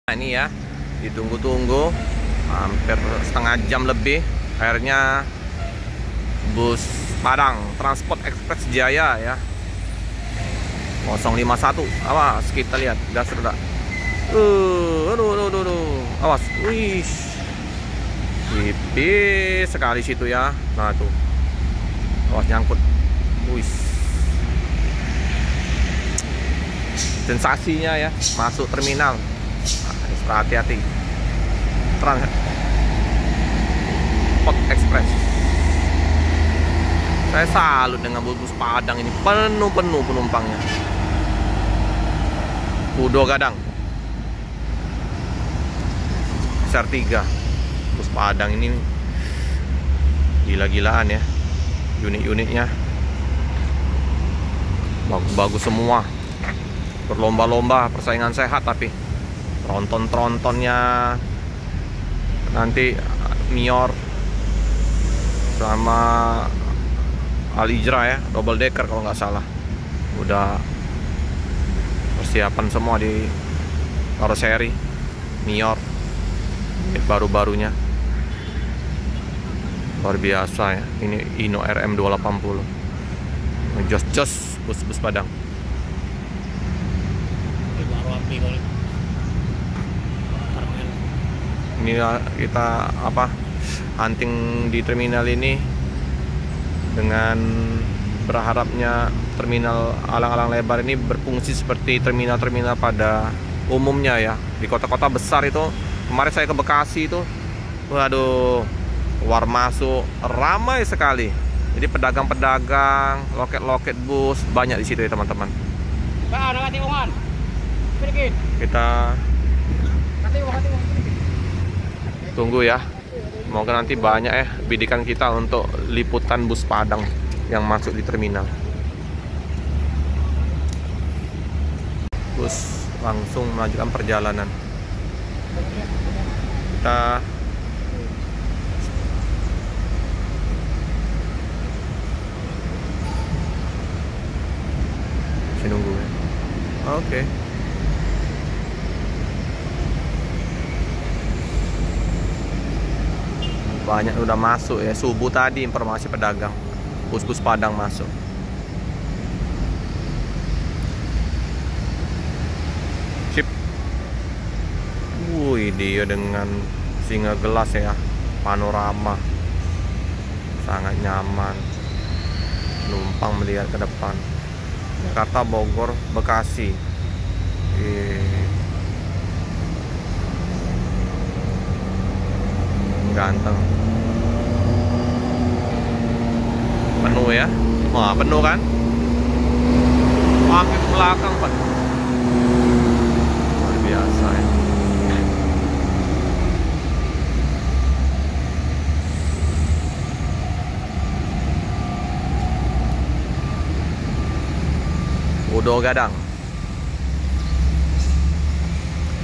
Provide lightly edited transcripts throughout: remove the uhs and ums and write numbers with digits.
Ini ya, ditunggu-tunggu hampir setengah jam lebih. Akhirnya bus Padang Transport Express Jaya ya 051. Awas, kita lihat gas reda. Aduh. Awas, wih, tipis sekali situ ya. Nah tuh, awas nyangkut. Wih, sensasinya ya masuk terminal. Nah, hati-hati. Transport Express. Saya salut dengan bus Padang ini, penuh penumpangnya. Udo Gadang SR3 bus Padang ini gila-gilaan ya, unit-unitnya bagus-bagus semua, berlomba-lomba, persaingan sehat. Tapi tronton-trontonnya nanti Mior sama Al-Ijra ya, double decker kalau nggak salah, udah persiapan semua di karoseri Mior baru-barunya. Luar biasa ya, ini Hino RM 280, jos-jos bus Padang. Ini kita hunting di terminal ini dengan berharapnya terminal Alang-Alang Lebar ini berfungsi seperti terminal-terminal pada umumnya ya. Di kota-kota besar itu, kemarin saya ke Bekasi itu, waduh, keluar masuk ramai sekali. Jadi pedagang-pedagang, loket-loket bus banyak di situ ya teman-teman. Kita tunggu ya, semoga nanti banyak ya bidikan kita untuk liputan bus Padang yang masuk di terminal. Bus langsung melanjutkan perjalanan. Kita masih nunggu ya. Oke. Banyak udah masuk ya, subuh tadi informasi pedagang bus-bus Padang masuk. Sip. Wih, dia dengan singa gelas ya, panorama sangat nyaman, numpang melihat ke depan. Jakarta, Bogor, Bekasi. Ganteng. Penuh ya. Wah, penuh kan? Makin belakang Pak. Luar biasa ya. Udo Gadang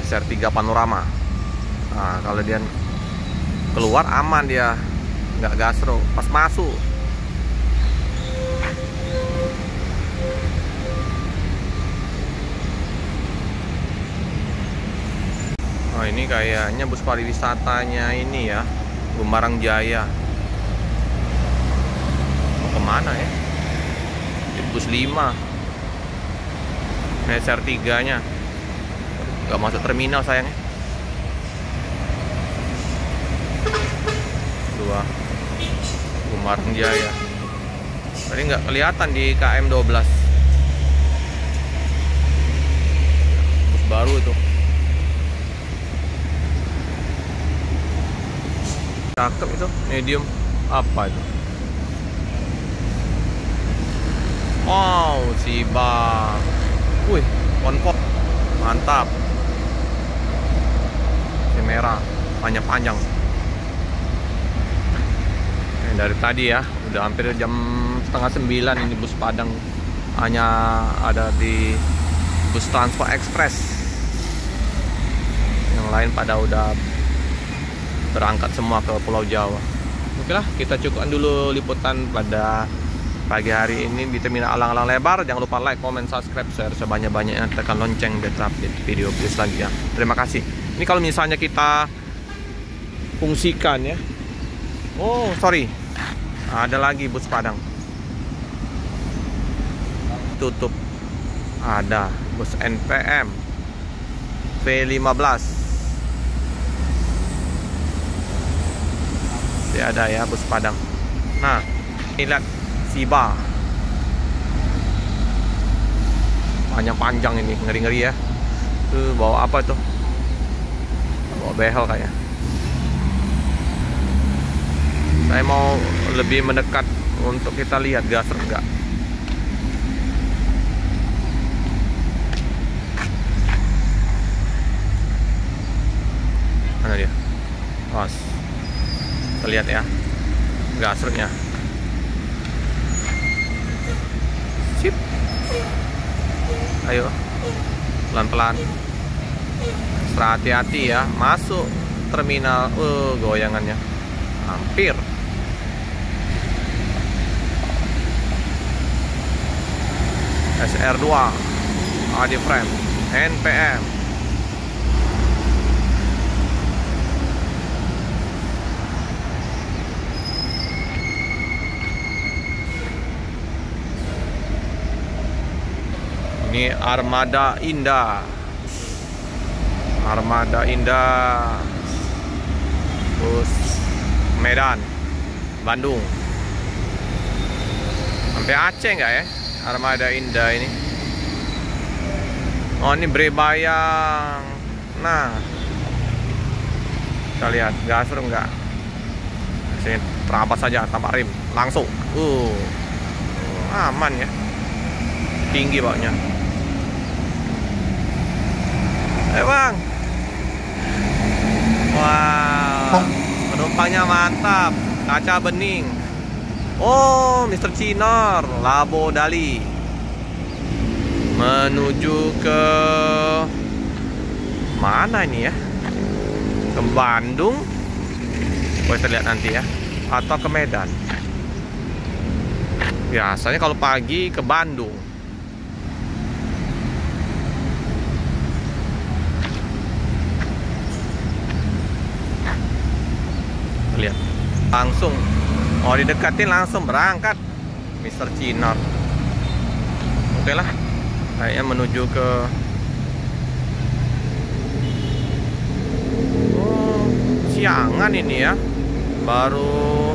SR3 Panorama. Nah, kalau dia keluar aman, dia nggak gasro pas masuk. Oh, ini kayaknya bus pariwisatanya ini ya, Gumarang Jaya. Mau kemana ya? Ini bus 5 SR3 nya nggak masuk terminal sayangnya. Gumarang Jaya tadi nggak kelihatan di KM 12. Bus baru itu, cakep itu, medium apa itu. Wow, Siba, wih, konvoi mantap, si merah panjang-panjang. Dari tadi ya, udah hampir jam 8:30 ini bus Padang hanya ada di bus Transport Express. Yang lain pada udah berangkat semua ke Pulau Jawa. Oke lah, kita cukupkan dulu liputan pada pagi hari ini di terminal Alang-Alang Lebar. Jangan lupa like, comment, subscribe, share sebanyak-banyaknya, tekan lonceng biar terupdate video selanjutnya. Terima kasih. Ini kalau misalnya kita fungsikan ya. Oh sorry, ada lagi bus Padang tutup. Ada bus NPM V15. Tidak ada ya bus Padang. Nah, ini lihat Siba. Panjang-panjang ini, ngeri-ngeri ya. Tuh bawa apa tuh? Bawa behel kayak. Saya mau lebih mendekat untuk kita lihat gas enggak. Mana dia? Pas. Kita lihat ya. Gasnya. Sip. Ayo. Pelan-pelan. Hati-hati ya. Masuk terminal. Goyangannya. Hampir. SR2. AD frame. NPM. Ini Armada Indah. Armada Indah. Bus Medan, Bandung. Sampai Aceh nggak ya? Armada Indah ini. Oh ini Brebayang. Nah, kita lihat gasur nggak? Sini terabas saja tanpa rem, langsung. Aman ya. Tinggi bawanya. Bang. Wow, penumpangnya mantap. Kaca bening. Oh, Mr. Cinor, Labo Dali. Menuju ke mana ini ya? Ke Bandung. Kita lihat nanti ya. Atau ke Medan. Biasanya kalau pagi ke Bandung. Lihat langsung, didekatin langsung berangkat Mr. Cinor. Oke lah, kayaknya menuju ke siangan ini ya, baru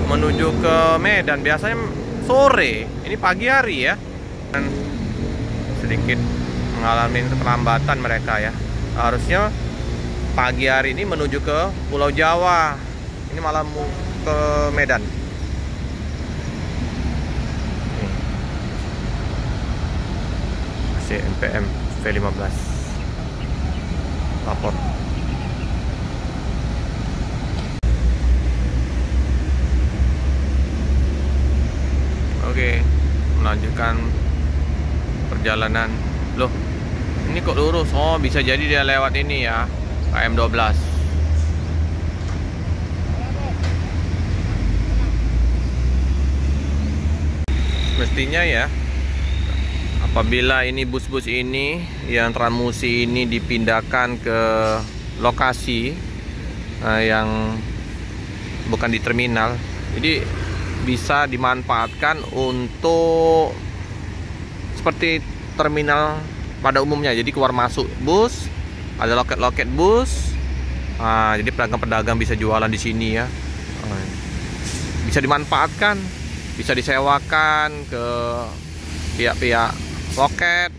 menuju ke Medan. Biasanya sore, ini pagi hari ya. Dan sedikit mengalami keterlambatan mereka ya. Harusnya pagi hari ini menuju ke Pulau Jawa. Ini malah mau ke Medan. NPM V15 lapor. Oke, melanjutkan perjalanan. Loh, ini kok lurus? Oh, bisa jadi dia lewat ini ya, KM12. Mestinya ya, apabila ini bus-bus ini yang Transmusi ini dipindahkan ke lokasi yang bukan di terminal, jadi bisa dimanfaatkan untuk seperti terminal pada umumnya. Jadi keluar masuk bus, ada loket-loket bus. Jadi pedagang-pedagang bisa jualan di sini ya. Bisa dimanfaatkan, bisa disewakan ke pihak-pihak loket.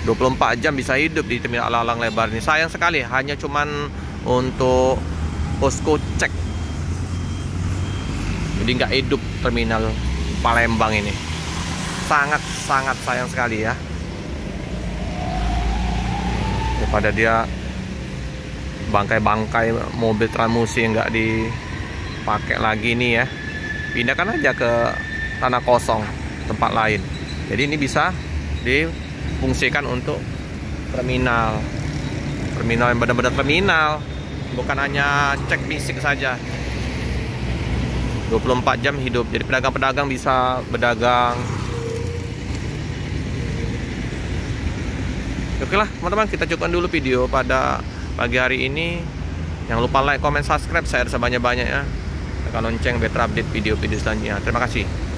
24 jam bisa hidup di terminal alang-alang lebar ini. Sayang sekali hanya cuman untuk posko cek. Jadi nggak hidup terminal Palembang ini. Sangat sayang sekali ya. Daripada dia bangkai-bangkai mobil Transmusi yang nggak dipakai lagi nih ya, pindahkan aja ke tanah kosong tempat lain. Jadi ini bisa difungsikan untuk terminal yang benar-benar terminal, bukan hanya cek fisik saja. 24 jam hidup. Jadi pedagang-pedagang bisa berdagang. Oke lah teman-teman, kita cukupkan dulu video pada pagi hari ini. Jangan lupa like, comment, subscribe, share sebanyak-banyaknya. Tekan lonceng biar terupdate video-video selanjutnya. Terima kasih.